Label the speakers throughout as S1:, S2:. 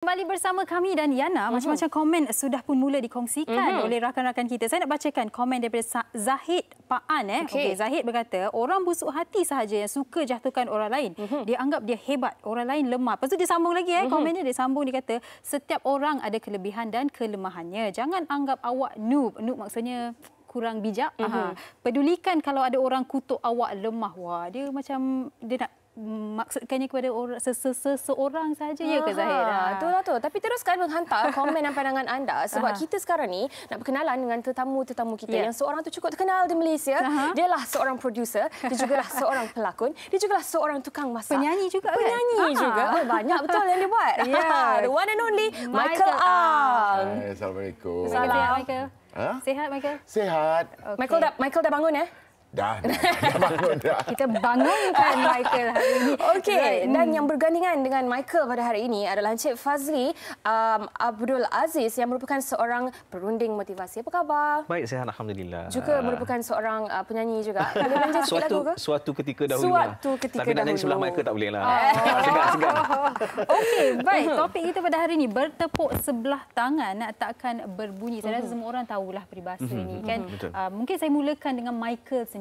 S1: Kembali bersama kami dan Yana, macam-macam komen sudah pun mula dikongsikan oleh rakan-rakan kita. Saya nak bacakan komen daripada Zahid Paan. Okey, Zahid berkata, orang busuk hati sahaja yang suka jatuhkan orang lain. Dia anggap dia hebat, orang lain lemah. Lepas tu dia sambung lagi komen dia sambung, dia kata, setiap orang ada kelebihan dan kelemahannya. Jangan anggap awak noob. Noob maksudnya kurang bijak. Pedulikan kalau ada orang kutuk awak lemah. Wah, dia macam dia nak maksudkannya kepada seseorang saja, ya ke Zahid?
S2: Betul lah tu. Tapi teruskan menghantar komen dan pandangan anda sebab kita sekarang ni nak berkenalan dengan tetamu-tetamu kita yang seorang tu cukup terkenal di Malaysia. Dia lah seorang producer, dia juga lah seorang pelakon, dia juga lah seorang tukang masak.
S1: Penyanyi juga kan?
S2: Penyanyi juga. Oh, banyak betul yang dia buat. The one and only Michael Ang.
S3: Assalamualaikum.
S1: Salam Michael. Sihat Michael?
S3: Sihat.
S1: Okay.
S2: Michael dah bangun
S3: Dah bangun dah.
S1: Kita bangunkan Michael hari ini.
S2: Okey, dan yang bergandingan dengan Michael pada hari ini adalah Encik Fazli Abdul Aziz yang merupakan seorang perunding motivasi. Apa khabar?
S4: Baik, sihat alhamdulillah.
S2: Juga merupakan seorang penyanyi juga. Boleh belanja sikit lagu ke?
S4: Suatu ketika dahulu.
S2: Suatu ketika
S4: tapi
S2: dahulu.
S4: Tapi nak sebelah Michael tak boleh lah.
S2: Segan.
S1: Okey, baik. Topik kita pada hari ini, bertepuk sebelah tangan takkan berbunyi. Saya rasa semua orang tahulah peribahasa ini kan. Mungkin saya mulakan dengan Michael sendiri.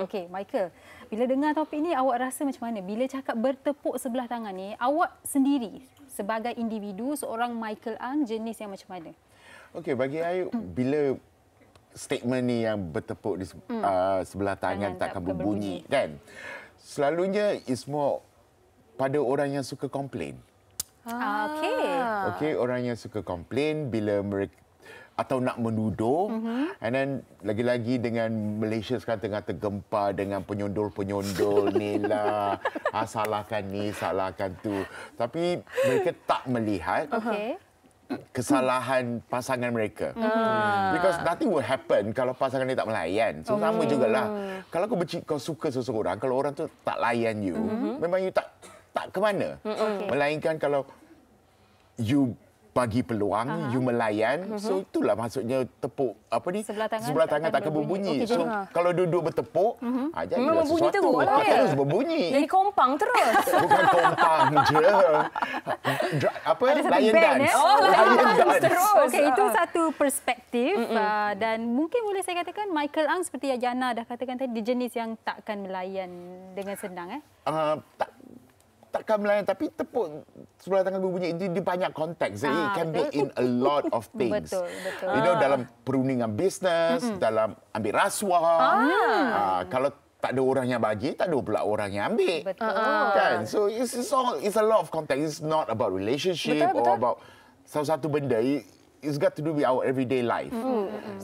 S1: Okey, Michael, bila dengar topik ini awak rasa macam mana? Bila cakap bertepuk sebelah tangan ni, awak sendiri sebagai individu, seorang Michael Ang, jenis yang macam mana?
S3: Okey, bagi Ayu, bila statement ni yang bertepuk di sebelah tangan takkan berbunyi kan, selalunya is more pada orang yang suka komplain. Okey, orang yang suka komplain bila mereka atau nak menuduh, and then lagi-lagi dengan Malaysia sekarang tengah tergempar dengan penyondol-penyondol ni lah, salahkan ni, salahkan tu. Tapi mereka tak melihat kesalahan pasangan mereka. Because nothing will happen kalau pasangan ni tak melayan. So sama jugalah. Kalau kau suka seseorang, kalau orang tu tak layan you, memang you tak ke mana. Melainkan kalau you bagi peluang, you melayan, so itulah maksudnya tepuk sebelah tangan takkan berbunyi. So kalau duduk bertepuk,
S2: memang bunyi terus.
S3: Terus berbunyi.
S2: Jadi kompang terus.
S3: Bukan kompang je. Lion dance.
S2: Lion dance terus.
S1: Okey, itu satu perspektif dan mungkin boleh saya katakan Michael Ang seperti yang Jana dah katakan tadi, dia jenis yang takkan melayan dengan senang
S3: takkan melayan, tapi tepuk sebelah tangan berbunyi itu di banyak konteks. It can be in a lot of things.
S1: Betul.
S3: You know, dalam perundingan bisnes, dalam ambil rasuah. Kalau tak ada orang yang bagi, tak ada pula orang yang ambil.
S1: Betul.
S3: Kan? So it's a lot of context. It's not about relationship or about satu benda. It's got to do with our everyday life.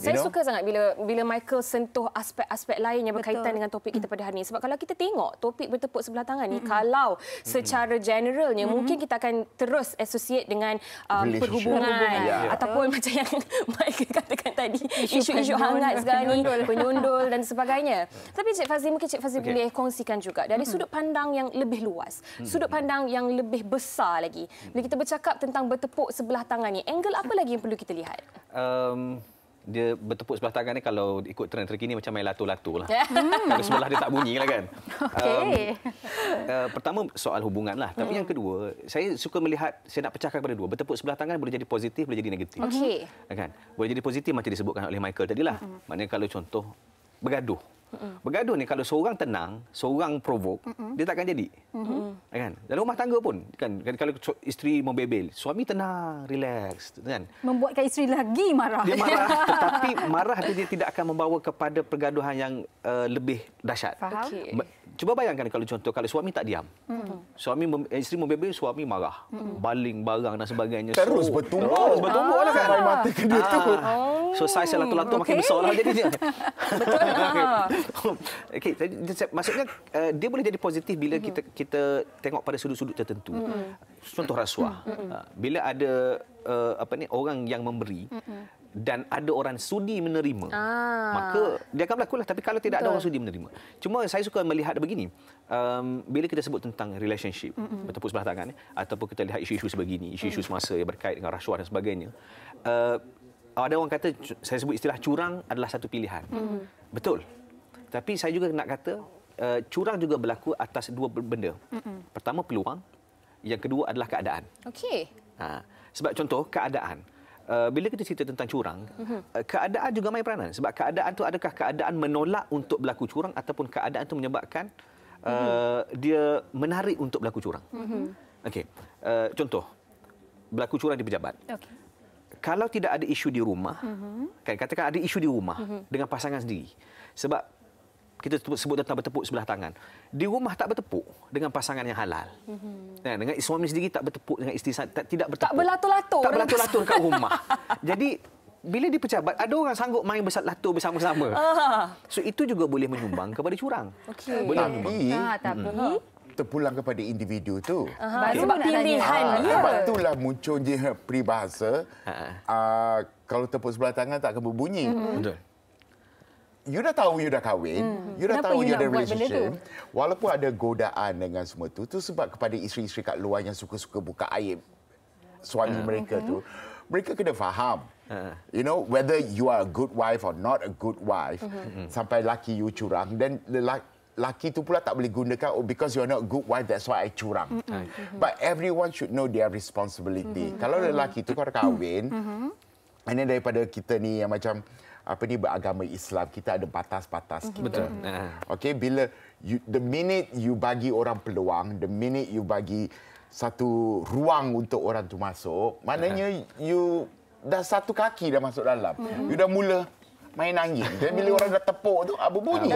S2: Saya suka sangat bila Michael sentuh aspek-aspek lain yang berkaitan dengan topik kita pada hari ini. Sebab kalau kita tengok topik bertepuk sebelah tangan ni, kalau secara generalnya mungkin kita akan terus associate dengan perhubungan ataupun macam yang Michael katakan tadi, isu-isu hangat sekarang ni, penyundul dan sebagainya. Tapi Cik Fazli, mungkin Cik Fazli boleh kongsikan juga dari sudut pandang yang lebih luas, sudut pandang yang lebih besar lagi. Bila kita bercakap tentang bertepuk sebelah tangan ni, angle apa lagi yang perlu kita lihat?
S4: Dia bertepuk sebelah tangan ni kalau ikut trend terkini macam main lato-lato lah. Kalau sebelah dia tak bunyi lah kan. Pertama soal hubungan lah. Tapi yang kedua, saya suka melihat, saya nak pecahkan kepada dua. Bertepuk sebelah tangan boleh jadi positif, boleh jadi negatif. Kan? Boleh jadi positif macam disebutkan oleh Michael tadilah. Maknanya kalau contoh bergaduh. Bergaduh ni kalau seorang tenang, seorang provoke, dia takkan jadi. Kan? Dalam rumah tangga pun kan, kalau isteri membebel, suami tenang, relax kan.
S1: Membuatkan isteri lagi marah.
S4: Dia marah, tetapi marah dia tidak akan membawa kepada pergaduhan yang lebih dahsyat. Cuba bayangkan kalau contoh kalau suami tak diam. Isteri membebel, suami marah. Baling barang dan sebagainya.
S3: Terus bertumbuk.
S4: Terus bertumbuk lah kan.
S3: Mata kedua tu.
S4: So saiz lato-lato makin besar lah jadinya.
S2: Betul.
S4: Okey, maksudnya dia boleh jadi positif bila kita tengok pada sudut-sudut tertentu. Contoh rasuah. Bila ada orang yang memberi dan ada orang sudi menerima, maka dia akan berlaku lah. Tapi kalau tidak ada orang sudi menerima. Cuma saya suka melihat begini, bila kita sebut tentang relationship, bertepuk sebelah tangan, ataupun kita lihat isu-isu sebegini, isu-isu semasa yang berkait dengan rasuah dan sebagainya, ada orang kata, saya sebut istilah curang adalah satu pilihan. Betul. Tapi saya juga nak kata, curang juga berlaku atas dua benda. Pertama, peluang. Yang kedua adalah keadaan.
S2: Okey.
S4: Sebab contoh keadaan. Bila kita cerita tentang curang, keadaan juga main peranan. Sebab keadaan tu adakah keadaan menolak untuk berlaku curang ataupun keadaan tu menyebabkan dia menarik untuk berlaku curang. Okey. Contoh, berlaku curang di pejabat. Okay. Kalau tidak ada isu di rumah, katakan ada isu di rumah dengan pasangan sendiri. Sebab kita sebut tentang bertepuk sebelah tangan. Di rumah tak bertepuk dengan pasangan yang halal. Dengan suami sendiri tak bertepuk dengan isteri, tidak bertepuk.
S2: Tak berlatur-latur.
S4: Tak berlatur-latur kat rumah. Jadi bila di pejabat ada orang sanggup main latur bersama-sama. So itu juga boleh menyumbang kepada curang.
S3: Okay. Boleh tapi terpulang kepada individu tu.
S2: Sebab pilihan dia.
S3: Sebab itulah munculnya peribahasa kalau tepuk sebelah tangan tak akan berbunyi.
S4: Betul.
S3: You dah tahu you dah kahwin, you dah tahu you ada relationship. Walaupun ada godaan dengan semua tu sebab kepada isteri-isteri kat luar yang suka-suka buka aib suami mereka tu, mereka kena faham. You know, whether you are a good wife or not a good wife, sampai laki you curang, dan laki tu pula tak boleh gunakan, oh because you're not a good wife, that's why I curang. But everyone should know their responsibility. Kalau lelaki tu kau dah kahwin, and then daripada kita ni yang macam beragama Islam, kita ada batas-batas kita.
S4: Betul.
S3: Okey, bila the minute you bagi orang peluang, the minute you bagi satu ruang untuk orang tu masuk, maknanya you dah satu kaki dah masuk dalam. You dah mula main angin. Dan bila orang dah tepuk tu, berbunyi.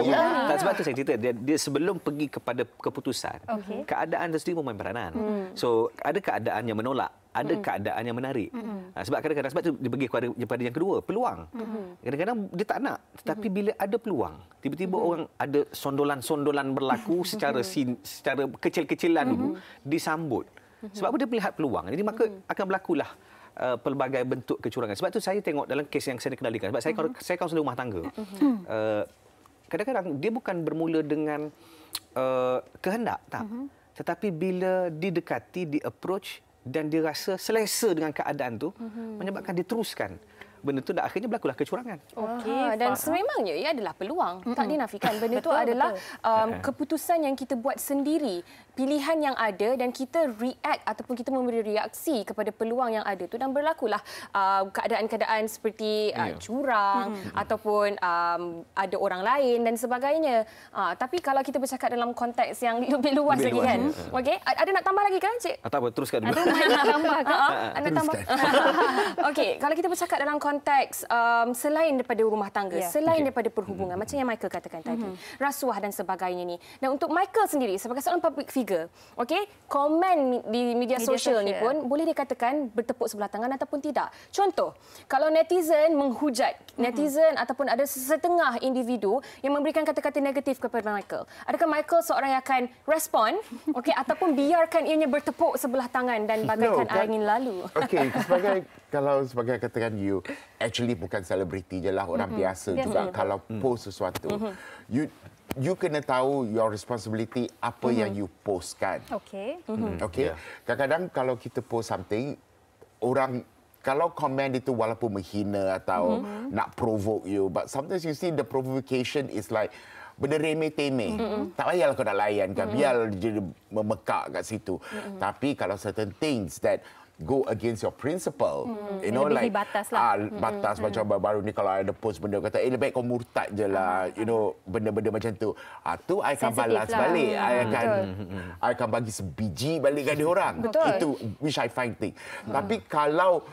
S4: Sebab tu saya cerita, dia sebelum pergi kepada keputusan, keadaan tersendiri pun main peranan. So, ada keadaan yang menolak, ada keadaan yang menarik. Sebab kadang-kadang, sebab tu dia pergi kepada yang kedua, peluang. Kadang-kadang dia tak nak. Tetapi bila ada peluang, tiba-tiba orang ada sondolan-sondolan berlaku secara kecil-kecilan dulu, disambut. Sebab dia melihat peluang. Jadi maka akan berlakulah pelbagai bentuk kecurangan. Sebab tu saya tengok dalam kes yang saya kendalikan. Sebab saya kaunselor rumah tangga. Kadang-kadang dia bukan bermula dengan kehendak, tak. Tetapi bila didekati, di-approach dan dia rasa selesa dengan keadaan tu, menyebabkan diteruskan benda tu, dan akhirnya berlakulah kecurangan.
S2: Dan sememangnya ia adalah peluang. Tak dinafikan. Benda itu adalah keputusan yang kita buat sendiri. Pilihan yang ada dan kita react ataupun kita memberi reaksi kepada peluang yang ada tu, dan berlakulah keadaan-keadaan seperti curang ataupun ada orang lain dan sebagainya. Tapi kalau kita bercakap dalam konteks yang lebih luas lagi kan. Okey, ada nak tambah lagi kan, Cik?
S4: Tak apa, teruskan dulu.
S2: Nak tambah ke? Anda tambah. Okey, kalau kita bercakap dalam konteks selain daripada rumah tangga, selain daripada perhubungan, macam yang Michael katakan tadi, rasuah dan sebagainya ni. Dan untuk Michael sendiri sebagai seorang public figure, okey, komen di media sosial ni pun boleh dikatakan bertepuk sebelah tangan ataupun tidak. Contoh, kalau netizen menghujat, netizen ataupun ada setengah individu yang memberikan kata-kata negatif kepada Michael, adakah Michael seorang yang akan respon, okey, ataupun biarkan ianya bertepuk sebelah tangan dan bagaikan angin lalu?
S3: Okey, kalau sebagai katakan you actually bukan selebriti je lah, orang biasa juga. Kalau post sesuatu, you kena tahu your responsibility apa yang you postkan. Okey. Kadang-kadang kalau kita post something, orang kalau komen itu walaupun menghina atau nak provoke you, but sometimes you see the provocation is like benda remeh-temeh. Tak payahlah kau nak layan kan, biar dia memekak kat situ. Tapi kalau certain things that go against your principle, you know, like batas macam baru ni kalau ada post benda kata lebih baik kau murtad je lah, you know, benda-benda macam tu, tu I akan balas balik, I akan bagi sebiji balik kat dia orang. Itu which I find thing. Tapi kalau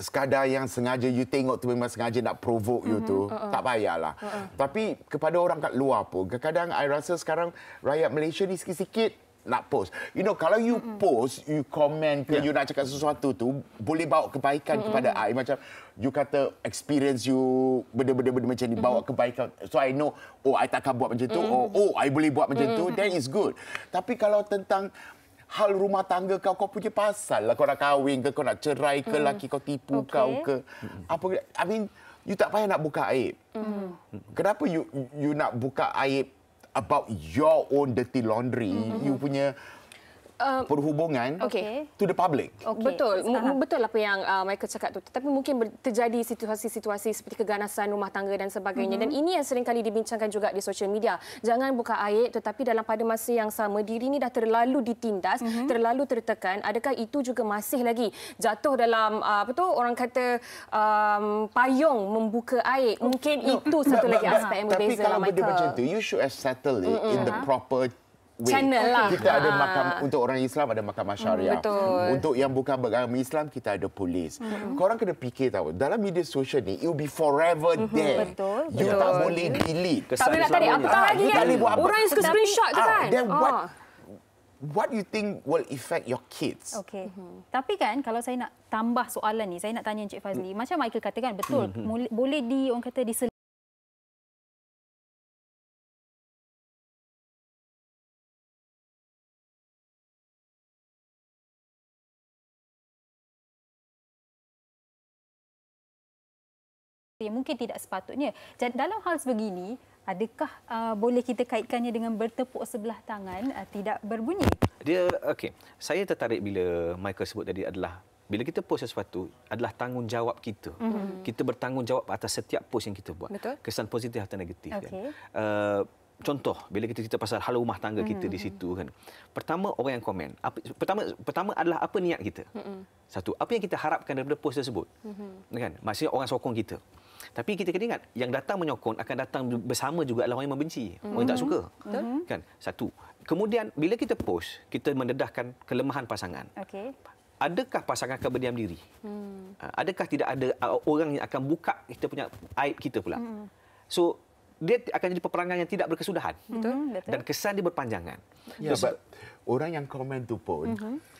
S3: sekadar yang sengaja you tengok tu memang sengaja nak provoke you tu, tak payahlah. Tapi kepada orang kat luar pun, kadang-kadang I rasa sekarang rakyat Malaysia ni sikit-sikit nak post. You know, kalau you post, you komen ke, you nak cakap sesuatu tu, boleh bawa kebaikan kepada I. Macam, you kata experience you, benda-benda macam ni, bawa kebaikan. So, I know, I takkan buat macam tu. I boleh buat macam tu. That is good. Tapi kalau tentang hal rumah tangga kau punya pasal lah. Kau nak kahwin ke, kau nak cerai ke, laki kau tipu kau ke. Apa, I mean, you tak payah nak buka aib. Kenapa you nak buka aib about your own dirty laundry, you punya perhubungan to the public.
S2: Betul. Betul apa yang Michael cakap tu. Tetapi mungkin terjadi situasi-situasi seperti keganasan rumah tangga dan sebagainya. Dan ini yang sering kali dibincangkan juga di sosial media. Jangan buka aib, tetapi pada masa yang sama diri ini dah terlalu ditindas, terlalu tertekan. Adakah itu juga masih lagi jatuh dalam orang kata payung membuka aib? Mungkin itu satu lagi aspek yang berbeza.
S3: Tapi kalau
S2: Michael.
S3: benda macam tu, you should have settled it in the proper way.
S2: Channel lah.
S3: Kita ada untuk orang Islam ada mahkamah syariah. Untuk yang bukan beragama Islam kita ada polis. Korang kena fikir tahu, dalam media sosial ni you'll be forever there. You tak boleh delete.
S2: Tak boleh nak tarik apatah lagi kan. Orang yang suka screenshot tu kan.
S3: Then what you think will affect your kids?
S1: Okey. Tapi kan kalau saya nak tambah soalan ni, saya nak tanya Encik Fazli. Macam Michael katakan betul, boleh orang kata yang mungkin tidak sepatutnya. Dan dalam hal sebegini, adakah boleh kita kaitkannya dengan bertepuk sebelah tangan tidak berbunyi?
S4: Okey. Saya tertarik bila Michael sebut tadi adalah bila kita post sesuatu adalah tanggungjawab kita. Kita bertanggungjawab atas setiap post yang kita buat.
S2: Betul.
S4: Kesan positif atau negatif kan. Contoh bila kita cerita pasal hal rumah tangga kita di situ kan. Pertama orang yang komen. Pertama adalah apa niat kita. Satu, apa yang kita harapkan daripada post tersebut. Kan? Maksudnya orang sokong kita. Tapi kita kena ingat yang datang menyokong akan datang bersama juga adalah orang yang membenci, orang yang tak suka. Kan? Satu. Kemudian bila kita post, kita mendedahkan kelemahan pasangan. Adakah pasangan akan berdiam diri? Adakah tidak ada orang yang akan buka kita punya aib kita pula? So dia akan jadi peperangan yang tidak berkesudahan. Dan kesan dia berpanjangan.
S3: Ya, but orang yang komen tu pun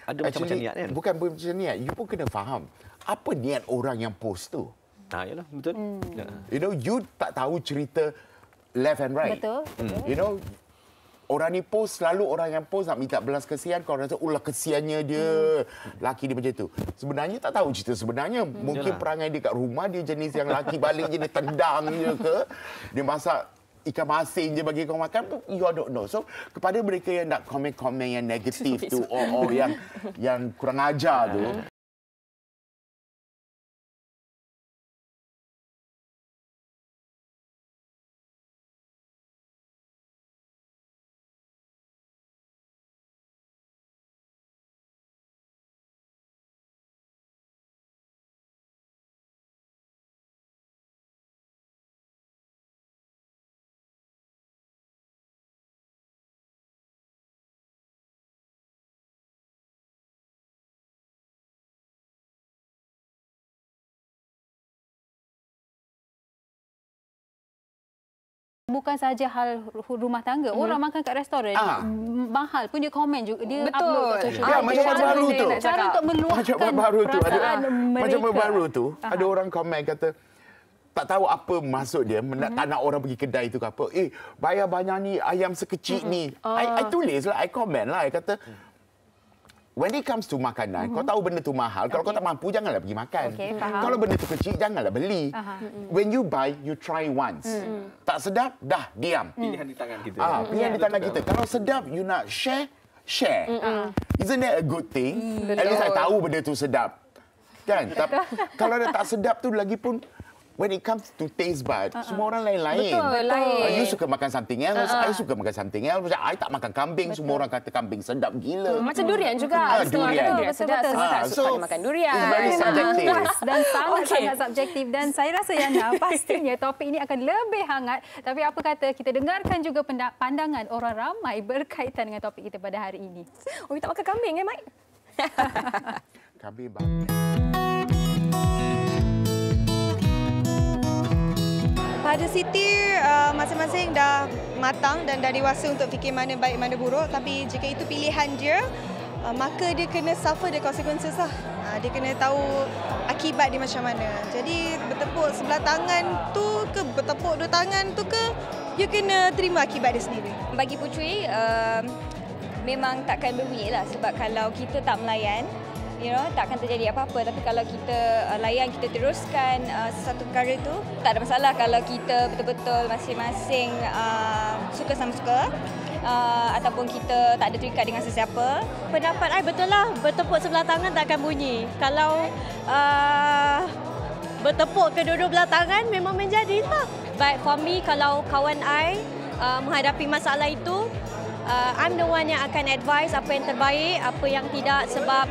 S4: ada macam-macam niat kan?
S3: Bukan macam niat, you pun kena faham apa niat orang yang post tu.
S4: Yalah, betul.
S3: You know, you tak tahu cerita left and right.
S1: Betul.
S3: You know, orang ni post, selalu orang yang post nak minta belas kesian, kau rasa, ulah kesiannya dia, laki dia macam tu. Sebenarnya tak tahu cerita sebenarnya. Mungkin perangai dia kat rumah, dia jenis yang laki balik je, dia tendang je ke, dia masak ikan masin je bagi kau makan, you don't know. So, kepada mereka yang nak komen-komen yang negatif tu, yang kurang ajar tu,
S1: bukan saja hal rumah tangga, orang makan kat restoran mahal pun dia komen juga, dia upload kat social media.
S3: macam baru tu.
S1: Cara untuk meluahkan perasaan mereka.
S3: Macam baru tu, ada orang komen kata tak tahu apa maksud dia, tak nak orang pergi kedai tu ke apa. Bayar banyak ni, ayam sekecil ni. I tulis lah, I komen lah. I kata, when it comes to makanan, kau tahu benda tu mahal. Kalau kau tak mampu, janganlah pergi makan. Kalau benda tu kecil, janganlah beli. When you buy, you try once. Tak sedap, dah, diam.
S4: Pilihan di tangan kita.
S3: Pilihan di tangan kita. Kalau sedap, you nak share. Isn't that a good thing? At least I tahu benda tu sedap. Kan? Kalau dah tak sedap tu lagi pun, when it comes to taste bud, semua orang lain-lain.
S2: Betul, lain.
S3: You suka makan something else, I suka makan something else. Macam I tak makan kambing, semua orang kata kambing sedap gila.
S2: Macam durian juga.
S3: Durian.
S2: Sedap, semua tak suka makan durian.
S3: It's very subjective.
S1: Dan sangat-sangat subjektif. Dan saya rasa Yana, pastinya topik ini akan lebih hangat. Tapi apa kata, kita dengarkan juga pandangan orang ramai berkaitan dengan topik kita pada hari ini.
S2: You tak makan kambing Mike?
S3: Kambing banget.
S5: Pada Siti, masing-masing dah matang dan dah dewasa untuk fikir mana baik, mana buruk. Tapi jika itu pilihan dia, maka dia kena suffer the consequences lah. Dia kena tahu akibat dia macam mana. Jadi bertepuk sebelah tangan tu ke bertepuk dua tangan tu ke, you kena terima akibat dia sendiri.
S6: Bagi Puteri, memang takkan berbunyi lah. Sebab kalau kita tak melayan, takkan terjadi apa-apa. Tapi kalau kita layan, kita teruskan sesuatu perkara itu, tak ada masalah kalau kita betul-betul masing-masing suka sama suka. ataupun kita tak ada terikat dengan sesiapa. Pendapat I betul lah, bertepuk sebelah tangan tak akan bunyi. Kalau bertepuk kedua-dua belah tangan memang menjadi lah. But for me, kalau kawan I menghadapi masalah itu, I'm the one yang akan advise apa yang terbaik, apa yang tidak. Sebab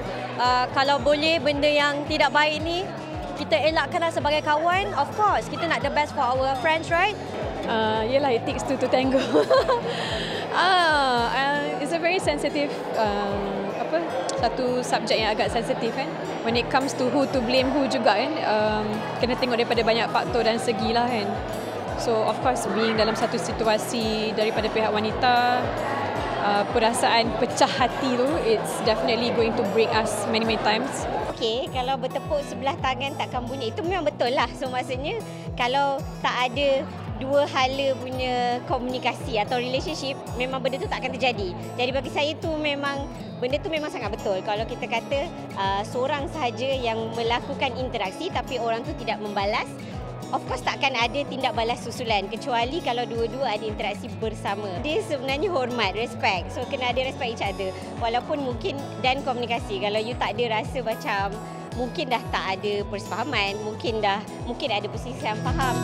S6: kalau boleh benda yang tidak baik ni, kita elakkanlah sebagai kawan. Of course, kita nak the best for our friends, right?
S7: Yelah, it takes two to tango. It's a very sensitive, satu subjek yang agak sensitif kan. When it comes to who to blame who juga kan, kena tengok daripada banyak faktor dan segi lah kan. So of course, being dalam satu situasi daripada pihak wanita, perasaan pecah hati tu, it's definitely going to break us many times.
S8: Okey, kalau bertepuk sebelah tangan takkan bunyi, itu memang betul lah. So maksudnya kalau tak ada dua hala punya komunikasi atau relationship, memang benda tu tak akan terjadi. Jadi bagi saya tu memang, benda tu memang sangat betul. Kalau kita kata seorang sahaja yang melakukan interaksi tapi orang tu tidak membalas, of course takkan ada tindak balas susulan kecuali kalau dua-dua ada interaksi bersama. Dia sebenarnya hormat, respect. So kena ada respect each other. Walaupun mungkin, dan komunikasi. Kalau you tak ada rasa macam mungkin dah tak ada persefahaman, mungkin ada perselisihan faham.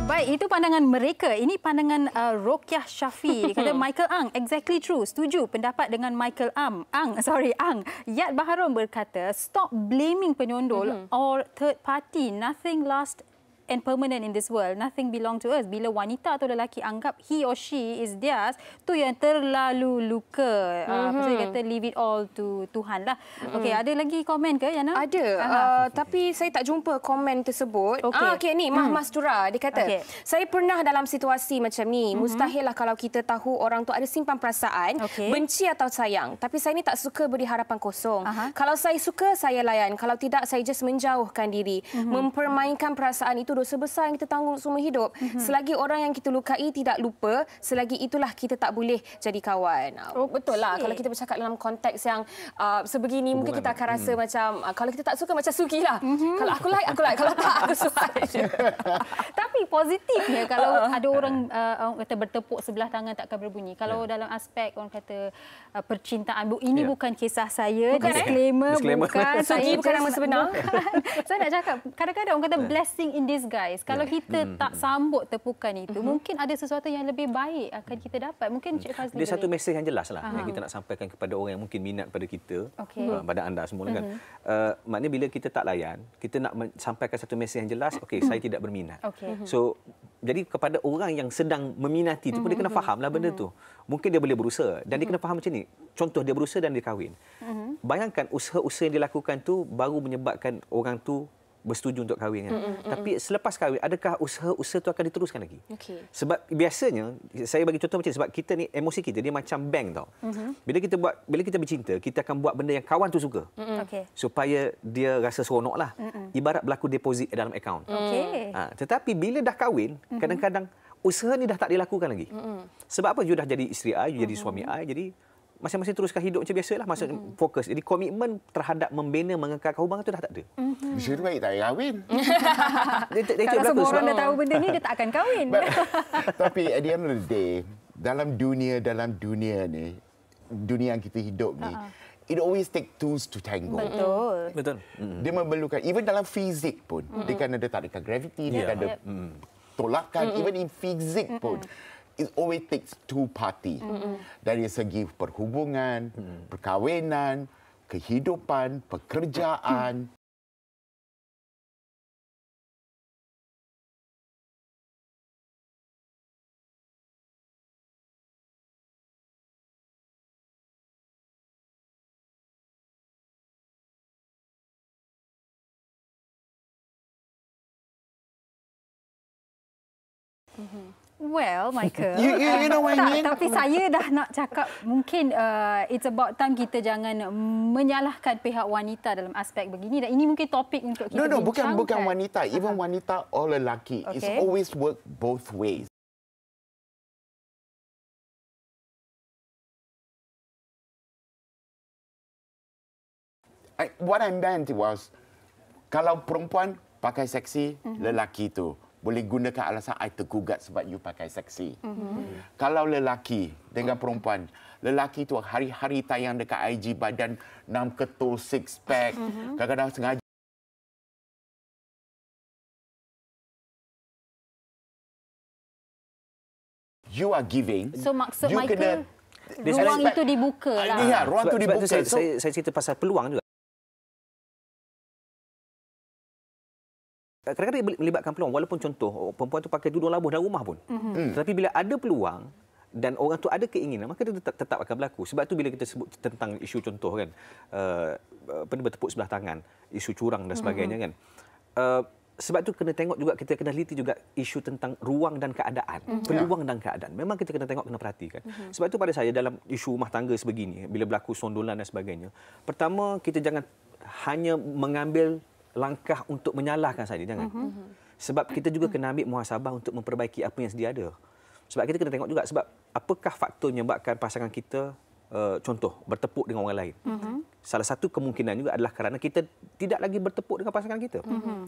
S1: Baik, itu pandangan mereka. Ini pandangan Rokyah Syafi. Dia kata Michael Ang, exactly true. Setuju pendapat dengan Michael Ang. Yat Baharom berkata, stop blaming penyondol or third party. Nothing lasts and permanent in this world. Nothing belong to us. Bila wanita atau lelaki anggap he or she is theirs, tu yang terlalu luka. Saya kata leave it all to Tuhan lah. Okey, ada lagi komen ke Yana?
S2: Ada. Tapi saya tak jumpa komen tersebut. Okey, ni Mah Mastura. Dia kata, saya pernah dalam situasi macam ni. Mustahil lah kalau kita tahu orang tu ada simpan perasaan, benci atau sayang. Tapi saya ni tak suka beri harapan kosong. Kalau saya suka, saya layan. Kalau tidak, saya just menjauhkan diri. Mempermainkan perasaan itu dosa besar yang kita tanggung seumur hidup. Selagi orang yang kita lukai tidak lupa, selagi itulah kita tak boleh jadi kawan. Betul lah. Kalau kita bercakap dalam konteks yang sebegini, mungkin kita akan rasa macam, kalau kita tak suka, macam Suki lah. Kalau aku like. Kalau tak, aku suka.
S1: Tapi positifnya, kalau ada orang kata bertepuk sebelah tangan takkan berbunyi. Kalau dalam aspek orang kata percintaan, ini bukan kisah saya. Disclaimer. Bukan.
S2: Suki bukan nama sebenar.
S1: Saya nak cakap, kadang-kadang orang kata blessing in disguise. Kalau kita tak sambut tepukan itu, mungkin ada sesuatu yang lebih baik akan kita dapat. Mungkin Cik Fazli
S4: dia satu mesej yang jelas lah yang kita nak sampaikan kepada orang yang mungkin minat pada kita, pada anda semua kan. Maknanya bila kita tak layan, kita nak sampaikan satu mesej yang jelas, saya tidak berminat. So jadi kepada orang yang sedang meminati tu pun dia kena fahamlah benda tu. Mungkin dia boleh berusaha dan dia kena faham macam ni. Contoh dia berusaha dan dia kahwin. Bayangkan usaha-usaha yang dilakukan tu baru menyebabkan orang tu bersetuju untuk kahwin kan. Tapi selepas kahwin, adakah usaha-usaha itu akan diteruskan lagi? Sebab biasanya, saya bagi contoh macam ni, sebab kita ni, emosi kita dia macam bank tau. Bila kita bercinta, kita akan buat benda yang kawan tu suka. Supaya dia rasa seronok lah. Ibarat berlaku deposit dalam akaun. Tetapi bila dah kahwin, kadang-kadang usaha ni dah tak dilakukan lagi. Sebab apa? You dah jadi isteri I, you jadi suami I, jadi masing-masing teruskan hidup macam biasalah, maksudnya fokus. Jadi komitmen terhadap membina, mengekalkan hubungan itu dah tak ada.
S3: Bisa baik tak kahwin.
S1: Kalau semua orang dah tahu benda ni, dia tak akan kahwin.
S3: Tapi at the end of the day, dalam dunia ni, dunia yang kita hidup ni, it always take tools to tango.
S1: Betul.
S3: Dia memerlukan, even dalam fizik pun, dia kan ada tarikan graviti, dia kan ada tolakan, even in fizik pun. It always takes two party. Dari segi perhubungan, perkahwinan, kehidupan, pekerjaan.
S1: Well, Michael,
S3: you know what I mean?
S1: Tapi saya dah nak cakap, mungkin it's about time kita jangan menyalahkan pihak wanita dalam aspek begini. Dan ini mungkin topik untuk kita bincangkan.
S3: Bukan wanita. Even wanita or lelaki. It's always work both ways. What I meant was, kalau perempuan pakai seksi, lelaki tu boleh gunakan alasan I tergugat sebab you pakai seksi. Kalau lelaki dengan perempuan, lelaki tu hari-hari tayang dekat IG badan 6 ketul, 6 pack, kadang-kadang sengaja you are giving.
S1: So maksud
S3: you
S1: Michael, ruang itu dibuka lah.
S3: Ya, ruang itu dibuka.
S4: Saya cerita pasal peluang juga. Kadang-kadang melibatkan peluang. Walaupun contoh, perempuan tu pakai tudung labuh dalam rumah pun. Tetapi bila ada peluang dan orang tu ada keinginan, maka dia tetap akan berlaku. Sebab tu bila kita sebut tentang isu contoh kan, bertepuk sebelah tangan, isu curang dan sebagainya kan. Sebab tu kena tengok juga, kita kena teliti juga isu tentang ruang dan keadaan. Peluang dan keadaan. Memang kita kena tengok, kena perhatikan. Sebab tu pada saya dalam isu rumah tangga sebegini, bila berlaku sondolan dan sebagainya, pertama kita jangan hanya mengambil langkah untuk menyalahkan saja, jangan. Sebab kita juga kena ambil muhasabah untuk memperbaiki apa yang sedia ada. Sebab kita kena tengok juga sebab apakah faktor menyebabkan pasangan kita contoh bertepuk dengan orang lain. Salah satu kemungkinan juga adalah kerana kita tidak lagi bertepuk dengan pasangan kita.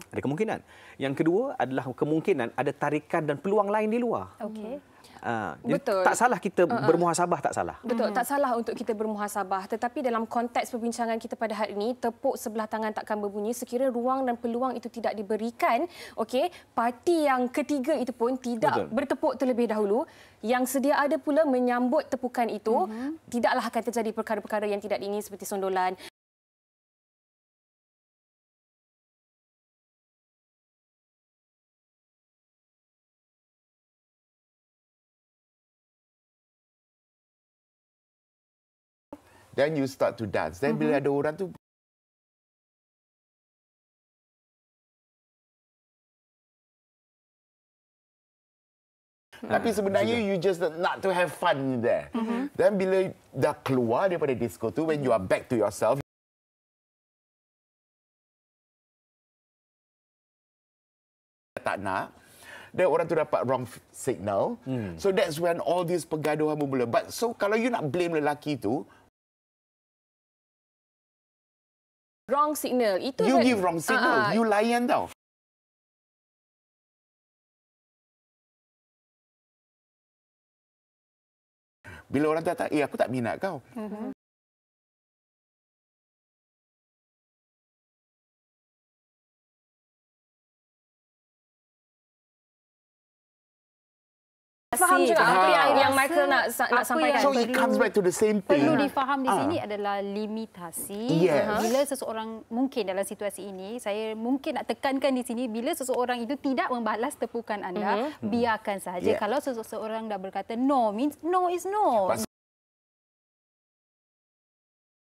S4: Ada kemungkinan. Yang kedua adalah kemungkinan ada tarikan dan peluang lain di luar.
S1: Okey.
S2: Betul.
S4: Tak salah kita bermuhasabah, tak salah.
S2: Betul, tak salah untuk kita bermuhasabah. Tetapi dalam konteks perbincangan kita pada hari ini, tepuk sebelah tangan takkan berbunyi sekiranya ruang dan peluang itu tidak diberikan. Okey, parti yang ketiga itu pun tidak bertepuk terlebih dahulu. Yang sedia ada pula menyambut tepukan itu, tidaklah akan terjadi perkara-perkara yang tidak diingini seperti sondolan.
S3: Then you start to dance. Then bila ada orang tu tapi sebenarnya you just not to have fun there. Then bila dah keluar daripada disco tu, when you are back to yourself, tak nak, dan orang tu dapat wrong signal. So that's when all this pergaduhan bermula. But so kalau you nak blame lelaki tu,
S2: Wrong signal. Itu
S3: you give wrong signal. You layan tau. Bila orang kata, aku tak minat kau.
S2: Faham juga apa yang Michael nak sampaikan.
S3: So it comes back to the same thing.
S1: Perlu difaham di sini adalah limitasi.
S3: Yes.
S1: Bila seseorang mungkin dalam situasi ini, saya mungkin nak tekankan di sini, bila seseorang itu tidak membalas tepukan anda, biarkan sahaja. Kalau seseorang dah berkata no means no is no.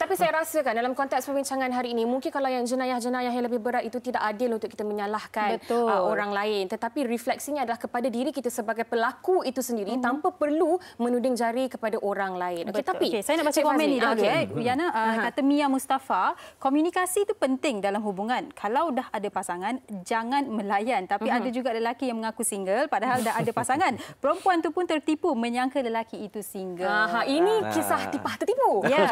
S2: Tapi saya rasakan dalam konteks perbincangan hari ini, mungkin kalau yang jenayah-jenayah yang lebih berat itu tidak adil untuk kita menyalahkan orang lain. Tetapi refleksinya adalah kepada diri kita sebagai pelaku itu sendiri tanpa perlu menuding jari kepada orang lain. Okay, tapi
S1: saya nak baca komen ni dahulu. Yana kata Mia Mustafa, komunikasi itu penting dalam hubungan. Kalau dah ada pasangan, jangan melayan. Tapi ada juga lelaki yang mengaku single padahal dah ada pasangan. Perempuan tu pun tertipu menyangka lelaki itu single.
S2: Ini kisah tipah tertipu.
S1: Ya.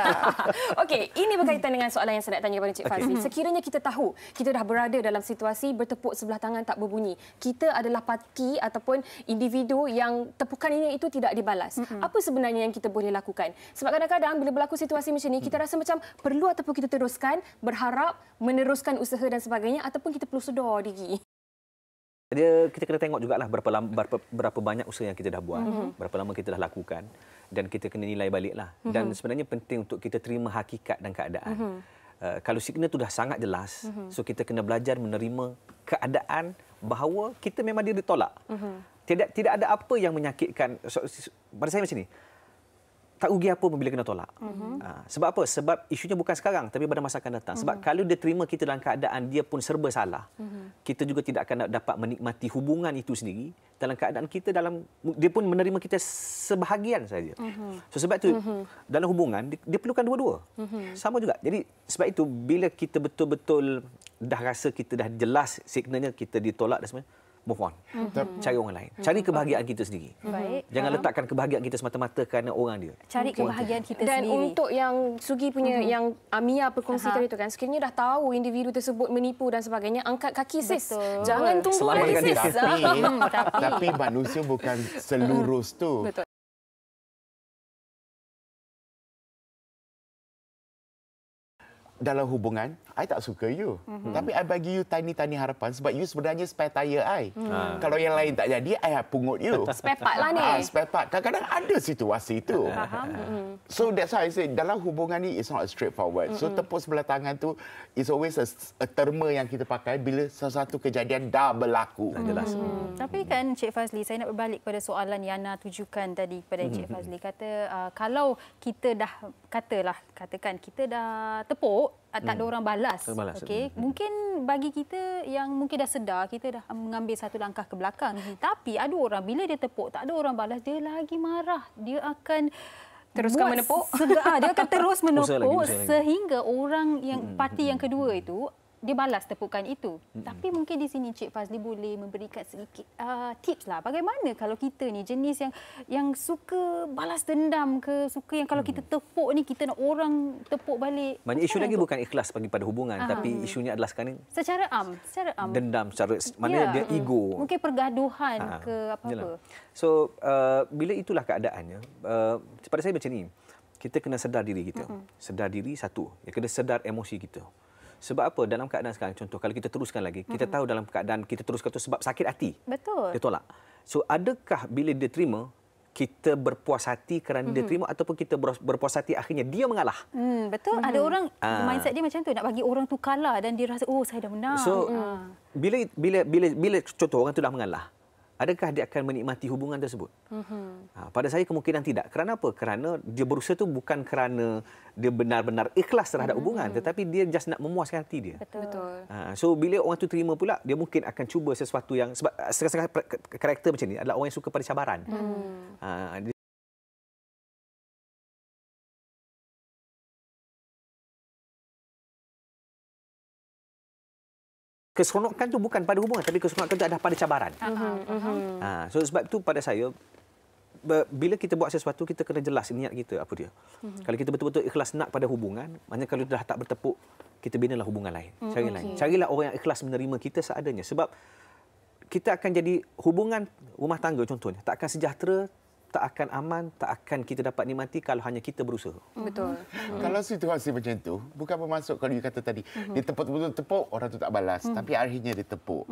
S2: Okey, ini berkaitan dengan soalan yang saya nak tanya kepada Encik Fazli. Sekiranya kita tahu kita dah berada dalam situasi bertepuk sebelah tangan tak berbunyi, kita adalah parti ataupun individu yang tepukan ini itu tidak dibalas. Apa sebenarnya yang kita boleh lakukan? Sebab kadang-kadang bila berlaku situasi macam ini, kita rasa macam perlu ataupun kita teruskan, berharap meneruskan usaha dan sebagainya, ataupun kita perlu sedar diri.
S4: Kita kena tengok jugalah berapa banyak usaha yang kita dah buat, berapa lama kita dah lakukan, dan kita kena nilai baliklah. Dan sebenarnya penting untuk kita terima hakikat dan keadaan. Kalau signal tu dah sangat jelas, so kita kena belajar menerima keadaan bahawa kita memang ditolak. Tidak ada apa yang menyakitkan. Pada saya macam ni, tak rugi apa bila kena tolak. Sebab apa? Sebab isunya bukan sekarang, tapi pada masa akan datang. Sebab kalau dia terima kita dalam keadaan dia pun serba salah, kita juga tidak akan dapat menikmati hubungan itu sendiri dalam keadaan kita dia pun menerima kita sebahagian saja. So sebab itu dalam hubungan dia perlukan dua-dua. Sama juga. Jadi sebab itu bila kita betul-betul dah rasa kita dah jelas signalnya kita ditolak dan sebagainya, move on. Cari orang lain. Cari kebahagiaan kita sendiri. Jangan letakkan kebahagiaan kita semata-mata kerana orang dia.
S1: Cari kebahagiaan kita
S2: dan
S1: sendiri.
S2: Dan untuk yang Sugi punya, yang Amia perkongsikan itu kan, sekiranya dah tahu individu tersebut menipu dan sebagainya, angkat kaki sis. Jangan tunggu lagi sis.
S3: Tapi manusia bukan selurus tu.
S2: Betul.
S3: Dalam hubungan, I tak suka you. Tapi I bagi you tiny harapan sebab you sebenarnya spare tire I. Kalau yang lain tak jadi, I pungut you.
S2: Spare part lah ni.
S3: Spare part. Kadang-kadang ada situasi itu. So that's why I say, dalam hubungan ni, it's not straightforward. So tepuk sebelah tangan tu, it's always a terma yang kita pakai bila sesuatu kejadian dah berlaku.
S4: Jelas.
S1: Tapi kan Cik Fazli, saya nak berbalik pada soalan Yana tujukan tadi kepada Cik Fazli. Kata, kalau kita dah, katakan kita dah tepuk, tak ada orang balas. Okey, mungkin bagi kita yang mungkin dah sedar, kita dah mengambil satu langkah ke belakang. Tapi ada orang bila dia tepuk tak ada orang balas, dia lagi marah. Dia akan
S2: teruskan menepuk.
S1: Dia akan terus menepuk
S4: lagi.
S1: sehingga orang yang parti yang kedua itu dia balas tepukan itu. Tapi mungkin di sini Cik Fazli boleh memberikan sedikit tips lah. Bagaimana kalau kita ni jenis yang suka balas dendam ke, suka yang kalau kita tepuk ni kita nak orang tepuk balik.
S4: Maknanya isu lagi bukan ikhlas bagi pada hubungan, tapi isunya adalah sekarang
S1: secara am.
S4: Dendam secara mana dia ego.
S1: Mungkin pergaduhan ke apa-apa.
S4: So bila itulah keadaannya, pada saya macam ni. Kita kena sedar diri kita. Sedar diri satu. Ya, kena sedar emosi kita. Sebab apa? Dalam keadaan sekarang, contoh, kalau kita teruskan lagi, kita tahu dalam keadaan kita teruskan itu sebab sakit hati.
S1: Betul.
S4: Dia tolak. So, adakah bila dia terima, kita berpuas hati kerana dia terima ataupun kita berpuas hati akhirnya dia mengalah?
S1: Betul. Ada orang, mindset dia macam tu, nak bagi orang tu kalah dan dia rasa, oh saya dah menang.
S4: So, bila contoh orang tu dah mengalah, adakah dia akan menikmati hubungan tersebut? Pada saya kemungkinan tidak. Kerana apa? Kerana dia berusaha tu bukan kerana dia benar-benar ikhlas terhadap hubungan, tetapi dia just nak memuaskan hati dia.
S1: Betul.
S4: So bila orang tu terima pula, dia mungkin akan cuba sesuatu yang sebab setengah-setengah karakter macam ni adalah orang yang suka pada cabaran. Keseronokan tu bukan pada hubungan, tapi keseronokan tu adalah pada cabaran. So sebab itu pada saya, bila kita buat sesuatu, kita kena jelas niat kita apa dia. Kalau kita betul-betul ikhlas nak pada hubungan, maknanya kalau dah tak bertepuk, kita binalah hubungan lain. Carilah orang yang ikhlas menerima kita seadanya. Sebab kita akan jadi hubungan rumah tangga contohnya, tak akan sejahtera, tak akan aman, tak akan kita dapat nikmati kalau hanya kita berusaha.
S2: Betul.
S3: Kalau situasi macam tu, bukan bermaksud kalau you kata tadi, dia tepuk, orang tu tak balas, tapi akhirnya dia tepuk.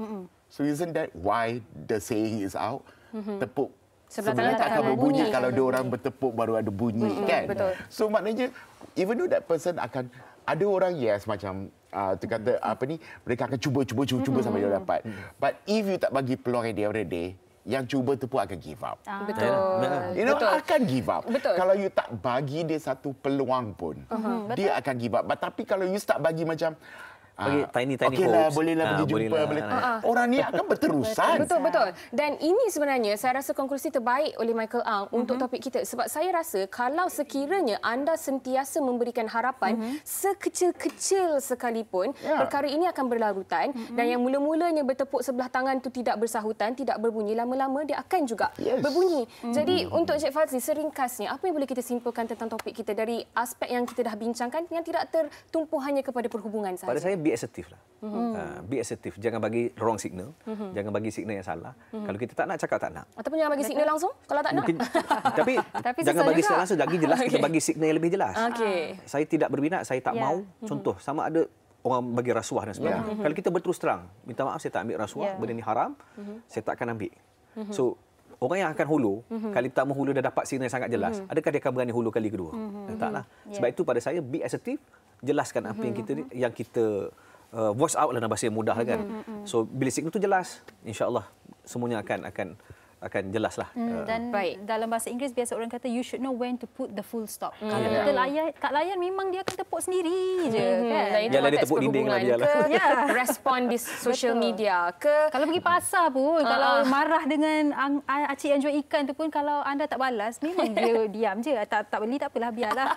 S3: So isn't that why the saying is out? Tepuk sebelah tangan tak akan berbunyi kalau dua orang bertepuk baru ada bunyi, kan?
S2: Betul.
S3: So maknanya, even though that person akan, ada orang yes macam kata apa ni, mereka akan cuba sampai dia dapat. But if you tak bagi peluang at the end of the day, yang cuba tepuk akan give up.
S2: Betul.
S3: You know, akan give up.
S2: Betul.
S3: Kalau you tak bagi dia satu peluang pun, dia akan give up. But tapi kalau you start bagi macam
S4: bagi tiny
S3: okeylah,
S4: hopes.
S3: bolehlah pergi jumpa. Orang ni akan berterusan.
S2: Betul. Dan ini sebenarnya saya rasa konklusi terbaik oleh Michael Ang untuk topik kita. Sebab saya rasa kalau sekiranya anda sentiasa memberikan harapan sekecil-kecil sekalipun, perkara ini akan berlarutan. Dan yang mula-mulanya bertepuk sebelah tangan itu tidak bersahutan, tidak berbunyi, lama-lama dia akan juga berbunyi. Jadi untuk Cik Fazli, seringkasnya apa yang boleh kita simpulkan tentang topik kita dari aspek yang kita dah bincangkan yang tidak tertumpu hanya kepada perhubungan sahaja?
S4: Pada saya, be assertive lah. Be assertive. Jangan bagi wrong signal. Jangan bagi signal yang salah. Kalau kita tak nak, cakap tak nak.
S2: Ataupun jangan bagi signal langsung kalau tak nak.
S4: Tapi jangan bagi signal langsung. Lagi jelas kita bagi signal yang lebih jelas. Saya tidak berminat, saya tak mau. Contoh, sama ada orang bagi rasuah dan sebagainya. Kalau kita berterus terang, minta maaf saya tak ambil rasuah, benda ni haram, saya tak akan ambil. So, orang yang akan hulu, kali pertama hulu dah dapat signal yang sangat jelas, adakah dia akan berani hulu kali kedua? Taklah. Sebab itu pada saya, be assertive, jelaskan apa yang kita voice out dalam bahasa yang mudah kan. So bila signal tu jelas, insya-Allah semuanya akan akan jelaslah.
S1: Dan
S2: Baik.
S1: dalam bahasa Inggeris biasa orang kata you should know when to put the full stop. Kalau kita layan, tak layan memang dia akan tepuk sendiri je kan.
S2: Dan itu
S4: Biarlah dia
S2: konteks
S4: tepuk dinding lah,
S2: perhubungan
S4: biarlah.
S2: ke respon di social media ke
S1: Kalau pergi pasar pun, kalau marah dengan acik yang jual ikan tu pun, kalau anda tak balas, memang dia diam je. Tak beli, tak apalah, biarlah.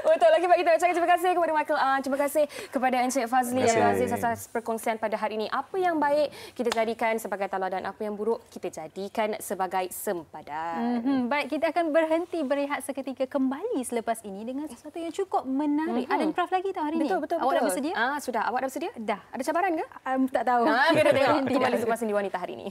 S2: Betul lagi Pak, kita ucapkan terima kasih kepada Michael Ang, terima kasih kepada Encik Fazli dan Aziz atas perkongsian pada hari ini. Apa yang baik kita jadikan sebagai tauladan, apa yang buruk kita jadikan sebagai sempadan.
S1: Baik, kita akan berhenti berehat seketika, kembali selepas ini dengan sesuatu yang cukup menarik. Ada improv lagi tau hari ini?
S2: Betul.
S1: Awak dah bersedia?
S2: Sudah. Awak dah bersedia?
S1: Dah.
S2: Ada cabaran ke?
S1: Tak tahu.
S2: Kita tengok kembali selepas ini di Wanita hari ini.